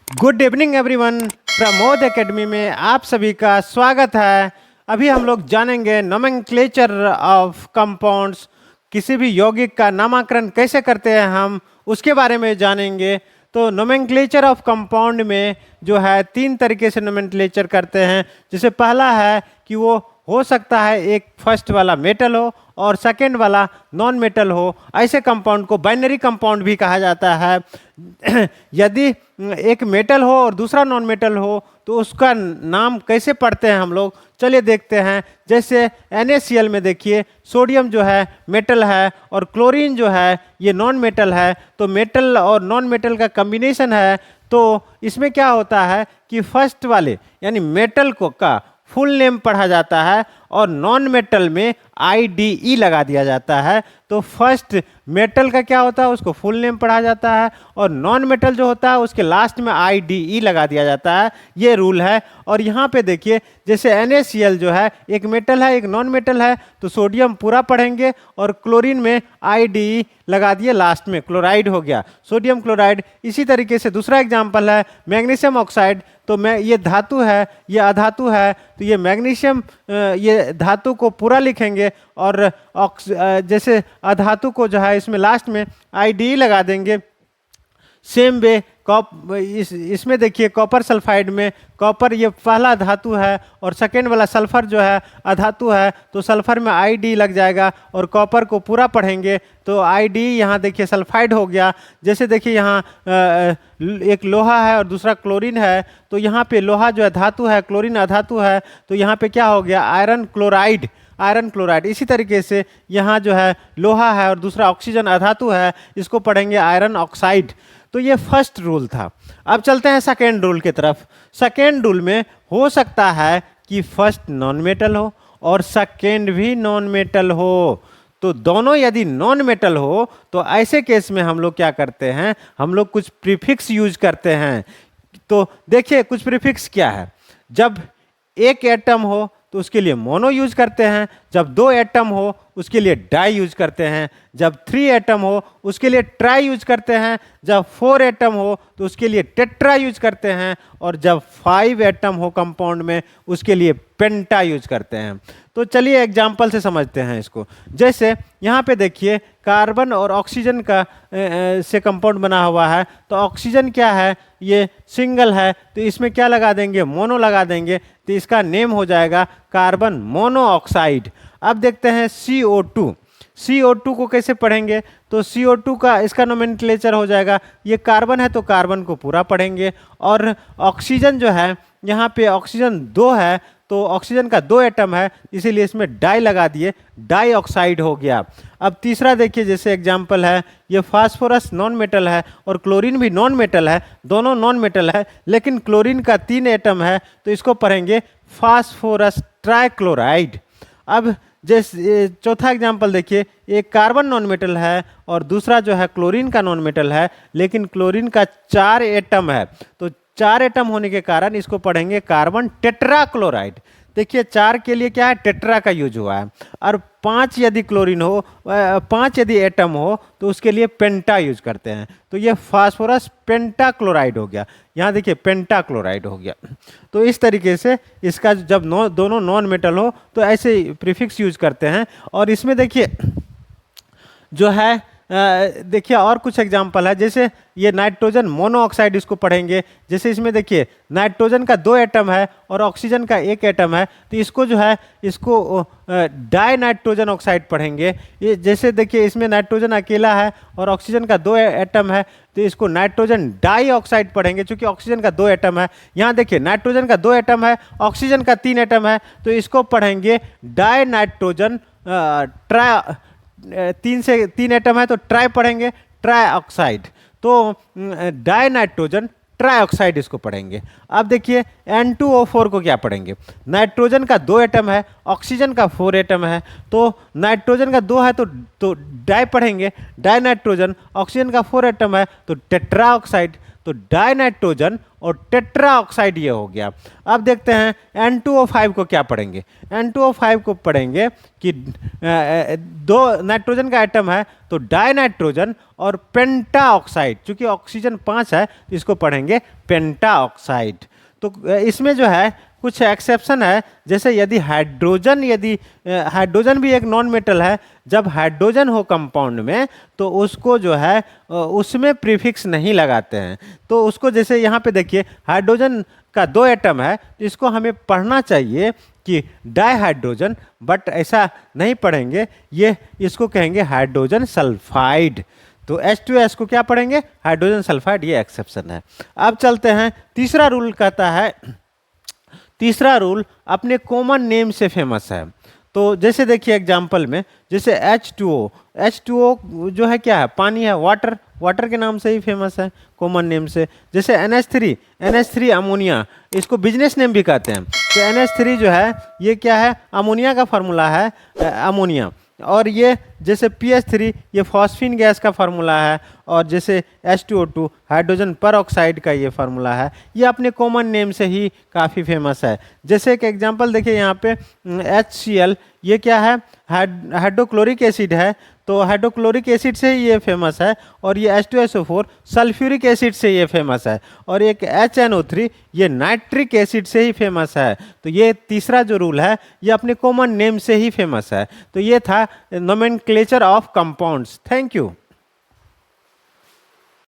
Good evening everyone. Pramod academy में आप सभी का स्वागत है। अभी हम लोग जानेंगे नोमेनक्लेचर ऑफ कंपाउंड्स। किसी भी यौगिक का नामकरण कैसे करते हैं हम उसके बारे में जानेंगे। तो नोमेनक्लेचर ऑफ कंपाउंड में जो है 3 तरीके से नोमेनक्लेचर करते हैं। जैसे पहला है कि वो हो सकता है एक फर्स्ट वाला मेटल हो और सेकेंड वाला नॉन मेटल हो। ऐसे कंपाउंड को बाइनरी कंपाउंड भी कहा जाता है। यदि एक मेटल हो और दूसरा नॉन मेटल हो तो उसका नाम कैसे पढ़ते हैं हम लोग, चलिए देखते हैं। जैसे NaCl में देखिए, सोडियम जो है मेटल है और क्लोरीन जो है ये नॉन मेटल है। तो मेटल और नॉन मेटल का कॉम्बिनेशन है। तो इसमें क्या होता है कि फर्स्ट वाले यानी मेटल को का फुल नेम पढ़ा जाता है और नॉन मेटल में IDE लगा दिया जाता है। तो फर्स्ट मेटल का क्या होता है, उसको फुल नेम पढ़ा जाता है और नॉन मेटल जो होता है उसके लास्ट में IDE लगा दिया जाता है। ये रूल है। और यहाँ पे देखिए, जैसे NaCl जो है एक मेटल है एक नॉन मेटल है, तो सोडियम पूरा पढ़ेंगे और क्लोरीन में IDE लगा दिए, लास्ट में क्लोराइड हो गया, सोडियम क्लोराइड। इसी तरीके से दूसरा एग्जाम्पल है मैग्नीशियम ऑक्साइड। तो मैं ये धातु है ये अधातु है, तो ये मैग्नीशियम ये धातु को पूरा लिखेंगे और जैसे अधातु को जो है इसमें लास्ट में IDE लगा देंगे। सेम वे इसमें देखिए कॉपर सल्फाइड में कॉपर ये पहला धातु है और सेकेंड वाला सल्फर जो है अधातु है, तो सल्फर में IDE लग जाएगा और कॉपर को पूरा पढ़ेंगे तो IDE यहाँ देखिए सल्फाइड हो गया। जैसे देखिए यहाँ एक लोहा है और दूसरा क्लोरीन है, तो यहाँ पे लोहा जो है धातु है, क्लोरीन अधातु है, तो यहाँ पे क्या हो गया, आयरन क्लोराइड, आयरन क्लोराइड। इसी तरीके से यहाँ जो है लोहा है और दूसरा ऑक्सीजन अधातु है, इसको पढ़ेंगे आयरन ऑक्साइड। तो ये फर्स्ट रूल था। अब चलते हैं सेकेंड रूल की तरफ। सेकेंड रूल में हो सकता है कि फर्स्ट नॉन मेटल हो और सेकेंड भी नॉन मेटल हो। तो दोनों यदि नॉन मेटल हो तो ऐसे केस में हम लोग क्या करते हैं, हम लोग कुछ प्रीफिक्स यूज करते हैं। तो देखिए कुछ प्रीफिक्स क्या है। जब एक एटम हो तो उसके लिए मोनो यूज करते हैं, जब 2 एटम हो उसके लिए डाई यूज करते हैं, जब 3 एटम हो उसके लिए ट्राई यूज करते हैं, जब 4 एटम हो तो उसके लिए टेट्रा यूज करते हैं, और जब 5 एटम हो कंपाउंड में उसके लिए पेंटा यूज करते हैं। तो चलिए एग्जाम्पल से समझते हैं इसको। जैसे यहाँ पे देखिए कार्बन और ऑक्सीजन का से कंपाउंड बना हुआ है। तो ऑक्सीजन क्या है, ये सिंगल है, तो इसमें क्या लगा देंगे, मोनो लगा देंगे, तो इसका नेम हो जाएगा कार्बन मोनोऑक्साइड। अब देखते हैं CO2। CO2 को कैसे पढ़ेंगे, तो CO2 का इसका नोमेनक्लेचर हो जाएगा, ये कार्बन है तो कार्बन को पूरा पढ़ेंगे। और ऑक्सीजन जो है यहाँ पे ऑक्सीजन 2 है, तो ऑक्सीजन का 2 एटम है, इसीलिए इसमें डाई लगा दिए, डाई ऑक्साइड हो गया। अब तीसरा देखिए, जैसे एग्जाम्पल है ये फास्फोरस नॉन मेटल है और क्लोरीन भी नॉन मेटल है, दोनों नॉन मेटल है, लेकिन क्लोरीन का 3 एटम है, तो इसको पढ़ेंगे फास्फोरस ट्राइक्लोराइड। अब जैसे चौथा एग्जाम्पल देखिए, एक कार्बन नॉन मेटल है और दूसरा जो है क्लोरीन का नॉन मेटल है, लेकिन क्लोरीन का 4 एटम है, तो 4 एटम होने के कारण इसको पढ़ेंगे कार्बन टेट्राक्लोराइड। देखिए 4 के लिए क्या है, टेट्रा का यूज हुआ है। और 5 यदि क्लोरीन हो, 5 यदि एटम हो तो उसके लिए पेंटा यूज करते हैं, तो ये फास्फोरस पेंटाक्लोराइड हो गया। यहाँ देखिए पेंटाक्लोराइड हो गया। तो इस तरीके से इसका जब दोनों नॉन मेटल हो तो ऐसे प्रीफिक्स यूज करते हैं। और इसमें देखिए जो है देखिए और कुछ एग्जाम्पल है। जैसे ये नाइट्रोजन मोनोऑक्साइड, इसको पढ़ेंगे। जैसे इसमें देखिए नाइट्रोजन का 2 एटम है और ऑक्सीजन का 1 एटम है, तो इसको जो है इसको डाई नाइट्रोजन ऑक्साइड पढ़ेंगे। ये जैसे देखिए इसमें नाइट्रोजन अकेला है और ऑक्सीजन का 2 एटम है, तो इसको नाइट्रोजन डाई ऑक्साइड पढ़ेंगे, क्योंकि ऑक्सीजन का 2 एटम है। यहाँ देखिए नाइट्रोजन का 2 एटम है, ऑक्सीजन का 3 एटम है, तो इसको पढ़ेंगे डाई नाइट्रोजन तीन एटम है तो ट्राई पढ़ेंगे, ट्राई ऑक्साइड। तो डाई नाइट्रोजन ट्राई ऑक्साइड इसको पढ़ेंगे। अब देखिए N2O4 को क्या पढ़ेंगे। नाइट्रोजन का 2 एटम है, ऑक्सीजन का 4 एटम है, तो नाइट्रोजन का 2 है तो डाई पढ़ेंगे, डाई नाइट्रोजन। ऑक्सीजन का 4 एटम है तो टेट्रा ऑक्साइड। तो डाइनाइट्रोजन और टेट्रा ऑक्साइड ये हो गया। अब देखते हैं N2O5 को क्या पढ़ेंगे। N2O5 को पढ़ेंगे कि दो नाइट्रोजन का आइटम है तो डाइनाइट्रोजन और पेंटा ऑक्साइड, चूंकि ऑक्सीजन 5 है तो इसको पढ़ेंगे पेंटा ऑक्साइड। तो इसमें जो है कुछ एक्सेप्शन है, जैसे यदि हाइड्रोजन भी एक नॉन मेटल है, जब हाइड्रोजन हो कंपाउंड में तो उसको जो है उसमें प्रीफिक्स नहीं लगाते हैं। तो उसको जैसे यहाँ पे देखिए हाइड्रोजन का 2 एटम है तो इसको हमें पढ़ना चाहिए कि डाइहाइड्रोजन, बट ऐसा नहीं पढ़ेंगे, ये इसको कहेंगे हाइड्रोजन सल्फाइड। तो H2S को क्या पढ़ेंगे? हाइड्रोजन सल्फाइड, ये एक्सेप्शन है। अब चलते हैं, तीसरा रूल कहता है, तीसरा रूल अपने कॉमन नेम से फेमस है। तो जैसे देखिए एग्जाम्पल में, जैसे H2O जो है क्या है? पानी है, वाटर, वाटर के नाम से ही फेमस है कॉमन नेम से। जैसे NH3 अमोनिया, इसको बिजनेस नेम भी कहते हैं। तो NH3 जो है ये क्या है? अमोनिया का फार्मूला है, अमोनिया। और ये जैसे PH3 ये फॉस्फीन गैस का फार्मूला है, और जैसे H2O2 हाइड्रोजन पर ऑक्साइड का ये फार्मूला है। ये अपने कॉमन नेम से ही काफ़ी फेमस है। जैसे एक एग्जांपल देखिए यहाँ पे HCl, ये क्या है? हाइड्रोक्लोरिक एसिड है, तो हाइड्रोक्लोरिक एसिड से ही ये फेमस है। और ये H2SO4 सल्फ्यूरिक एसिड से ये फेमस है। और एक HNO3 ये नाइट्रिक एसिड से ही फेमस है। तो ये तीसरा जो रूल है ये अपने कॉमन नेम से ही फेमस है। तो ये था nomenclature of compounds. Thank you.